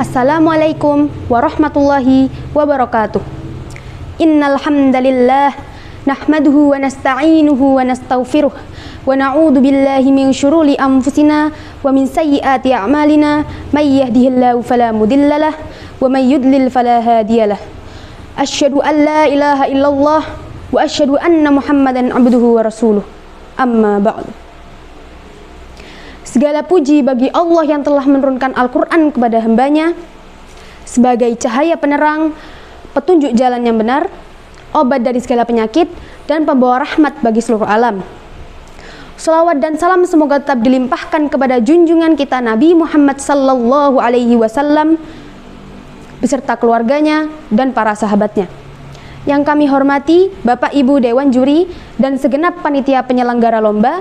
Assalamualaikum warahmatullahi wabarakatuh. Innal hamdalillah nahmaduhu wa nasta'inuhu wa nastaghfiruh wa na'udzu billahi min syururi anfusina wa min sayyiati a'malina may yahdihillahu fala mudhillalah wa may yudlil fala hadiyalah. Asyhadu an la ilaha illallah wa asyhadu anna Muhammadan abduhu wa rasuluh. Amma ba'du. Segala puji bagi Allah yang telah menurunkan Al-Quran kepada hambanya sebagai cahaya penerang, petunjuk jalan yang benar, obat dari segala penyakit, dan pembawa rahmat bagi seluruh alam. Salawat dan salam semoga tetap dilimpahkan kepada junjungan kita Nabi Muhammad sallallahu alaihi wasallam beserta keluarganya dan para sahabatnya. Yang kami hormati Bapak Ibu Dewan Juri dan segenap panitia penyelenggara lomba.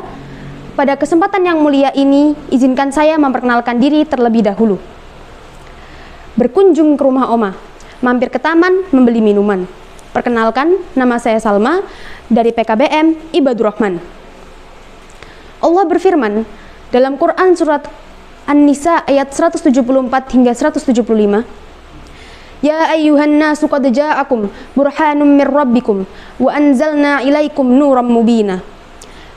Pada kesempatan yang mulia ini, izinkan saya memperkenalkan diri terlebih dahulu. Berkunjung ke rumah Oma, mampir ke taman membeli minuman. Perkenalkan, nama saya Salma dari PKBM Ibadur Rahman. Allah berfirman dalam Quran surat An-Nisa ayat 174 hingga 175. Ya ayyuhan nasu qad ja'akum burhanum mir rabbikum wa anzalna ilaikum nuram mubina.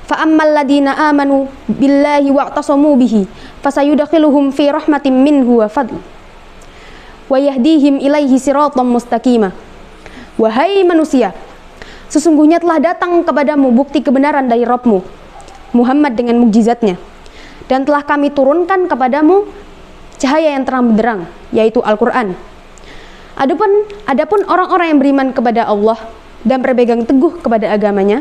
Fa'ammal ladina amanu billahi wa'tasamu bihi fasayudakhiluhum fi rahmatin minhu wa fadl wa yahdihim ilaihi siratan mustaqima. Wahai manusia, sesungguhnya telah datang kepadamu bukti kebenaran dari Rabbmu Muhammad dengan mukjizatnya, dan telah kami turunkan kepadamu cahaya yang terang benderang, yaitu Al-Quran. Adapun orang-orang yang beriman kepada Allah dan berpegang teguh kepada agamanya,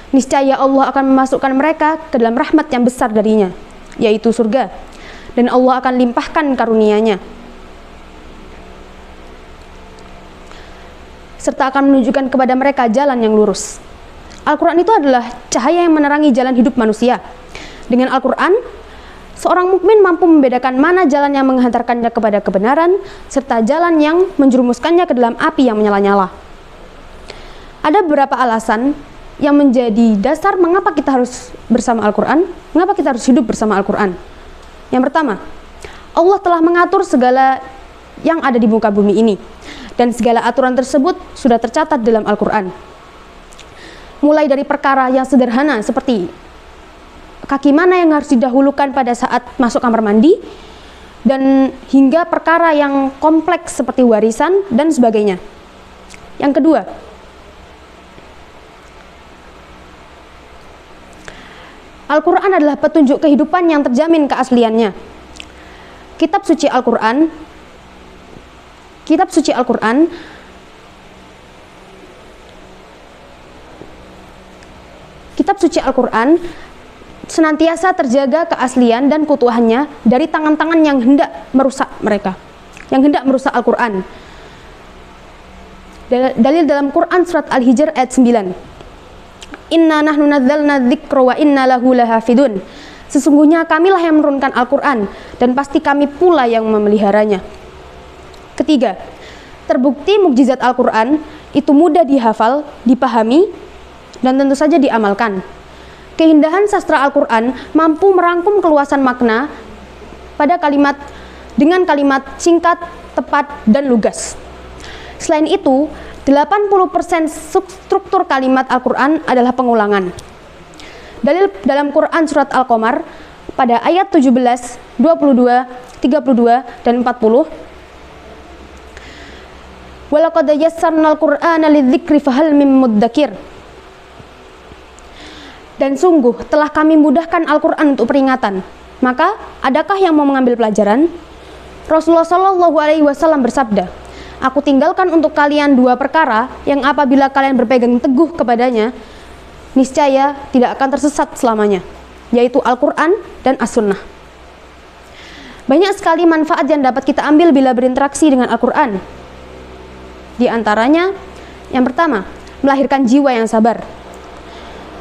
niscaya Allah akan memasukkan mereka ke dalam rahmat yang besar darinya, yaitu surga, dan Allah akan limpahkan karunia-Nya, serta akan menunjukkan kepada mereka jalan yang lurus. Al-Quran itu adalah cahaya yang menerangi jalan hidup manusia. Dengan Al-Quran, seorang mukmin mampu membedakan mana jalan yang menghantarkannya kepada kebenaran, serta jalan yang menjerumuskannya ke dalam api yang menyala-nyala. Ada beberapa alasan yang menjadi dasar mengapa kita harus bersama Al-Quran, mengapa kita harus hidup bersama Al-Quran. Yang pertama, Allah telah mengatur segala yang ada di muka bumi ini, dan segala aturan tersebut sudah tercatat dalam Al-Quran. Mulai dari perkara yang sederhana seperti kaki mana yang harus didahulukan pada saat masuk kamar mandi, dan hingga perkara yang kompleks seperti warisan dan sebagainya. Yang kedua, Al-Quran adalah petunjuk kehidupan yang terjamin keasliannya. Kitab suci Al-Quran senantiasa terjaga keaslian dan keutuhannya dari tangan-tangan yang hendak merusak mereka, yang hendak merusak Al-Quran. Dalil dalam Quran surat Al-Hijr ayat 9. Inna nahnu nazzalna dzikra wa inna lahu lahafidun. Sesungguhnya kamilah yang menurunkan Al-Quran, dan pasti kami pula yang memeliharanya. Ketiga, terbukti mukjizat Al-Quran itu mudah dihafal, dipahami, dan tentu saja diamalkan. Keindahan sastra Al-Quran mampu merangkum keluasan makna pada kalimat dengan kalimat singkat, tepat, dan lugas. Selain itu, 80% struktur kalimat Al-Quran adalah pengulangan. Dalil dalam Quran surat Al-Qamar pada ayat 17, 22, 32, dan 40. Walaqad yassarnal Qur'ana lidzikri fahal mim muddakir. Dan sungguh telah kami mudahkan Al-Quran untuk peringatan, maka adakah yang mau mengambil pelajaran? Rasulullah Shallallahu alaihi wasallam bersabda, aku tinggalkan untuk kalian dua perkara yang apabila kalian berpegang teguh kepadanya, niscaya tidak akan tersesat selamanya, yaitu Al-Quran dan As-Sunnah. Banyak sekali manfaat yang dapat kita ambil bila berinteraksi dengan Al-Quran. Di antaranya, yang pertama, melahirkan jiwa yang sabar.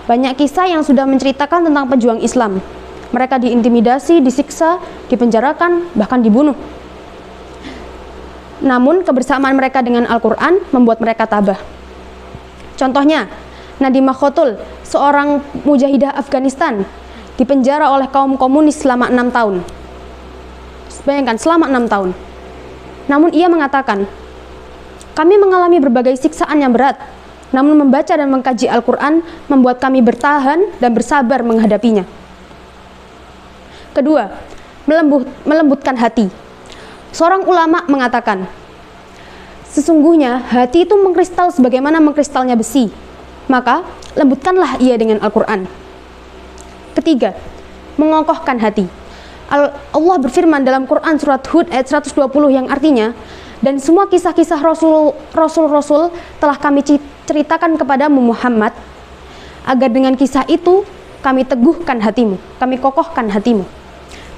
Banyak kisah yang sudah menceritakan tentang pejuang Islam. Mereka diintimidasi, disiksa, dipenjarakan, bahkan dibunuh. Namun kebersamaan mereka dengan Al-Quran membuat mereka tabah. Contohnya, Nadimah Khotul, seorang mujahidah Afghanistan, dipenjara oleh kaum komunis selama 6 tahun. Bayangkan, selama 6 tahun. Namun ia mengatakan, kami mengalami berbagai siksaan yang berat, namun membaca dan mengkaji Al-Quran membuat kami bertahan dan bersabar menghadapinya. Kedua, melembutkan hati. Seorang ulama mengatakan, sesungguhnya hati itu mengkristal sebagaimana mengkristalnya besi, maka lembutkanlah ia dengan Al-Quran. Ketiga, mengokohkan hati. Allah berfirman dalam Quran surat Hud ayat 120 yang artinya, dan semua kisah-kisah Rasul-Rasul telah kami ceritakan kepadamu Muhammad, agar dengan kisah itu kami teguhkan hatimu, kami kokohkan hatimu.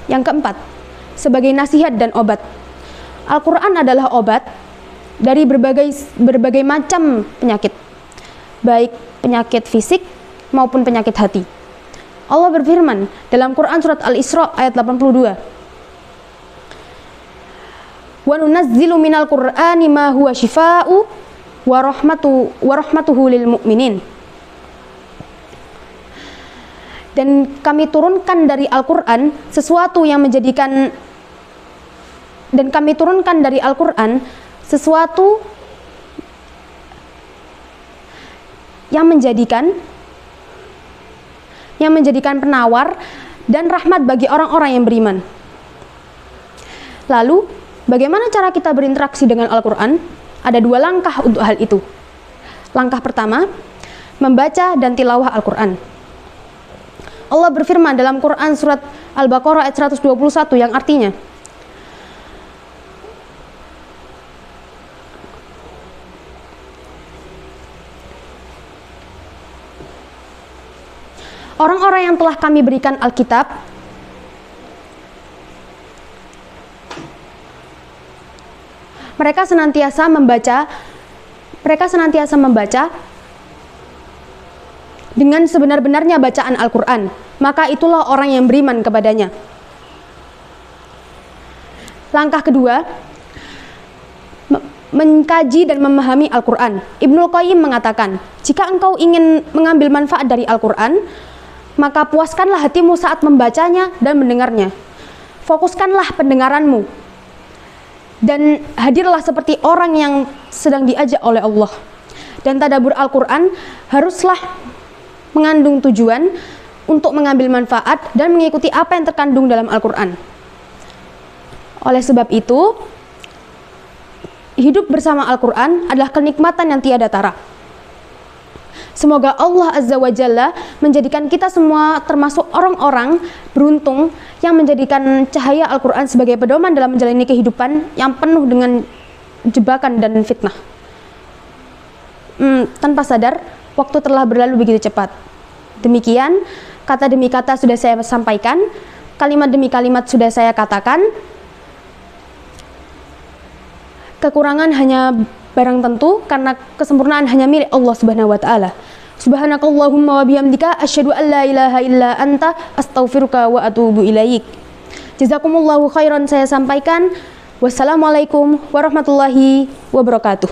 Yang keempat, sebagai nasihat dan obat. Al-Quran adalah obat dari berbagai macam penyakit, baik penyakit fisik maupun penyakit hati. Allah berfirman dalam Quran surat Al-Isra ayat 82, wa nunazzilu minal Qur'ani ma huwa shifaa'u wa rahmatuhu lil mu'minin. Dan kami turunkan dari Al-Quran sesuatu yang menjadikan yang menjadikan penawar dan rahmat bagi orang-orang yang beriman. Lalu, bagaimana cara kita berinteraksi dengan Al-Quran? Ada dua langkah untuk hal itu. Langkah pertama, membaca dan tilawah Al-Quran. Allah berfirman dalam Quran surat Al-Baqarah ayat 121 yang artinya, orang-orang yang telah kami berikan Alkitab mereka senantiasa membaca dengan sebenar-benarnya bacaan Al-Quran, maka itulah orang yang beriman kepadanya. Langkah kedua, mengkaji dan memahami Al-Quran. Ibnul Qayyim mengatakan, jika engkau ingin mengambil manfaat dari Al-Quran, maka puaskanlah hatimu saat membacanya dan mendengarnya. Fokuskanlah pendengaranmu dan hadirlah seperti orang yang sedang diajak oleh Allah. Dan tadabbur Al-Quran haruslah mengandung tujuan untuk mengambil manfaat dan mengikuti apa yang terkandung dalam Al-Quran. Oleh sebab itu, hidup bersama Al-Quran adalah kenikmatan yang tiada tara. Semoga Allah Azza wa Jalla menjadikan kita semua termasuk orang-orang beruntung yang menjadikan cahaya Al-Quran sebagai pedoman dalam menjalani kehidupan yang penuh dengan jebakan dan fitnah. Tanpa sadar, waktu telah berlalu begitu cepat. Demikian, kata demi kata sudah saya sampaikan, kalimat demi kalimat sudah saya katakan. Kekurangan hanya barang tentu, karena kesempurnaan hanya milik Allah Subhanahu wa taala. Subhanakallahumma wa bihamdika asyhadu an la ilaha illa anta astaghfiruka wa atubu ilaik. Jazakumullahu khairan saya sampaikan. Wassalamualaikum warahmatullahi wabarakatuh.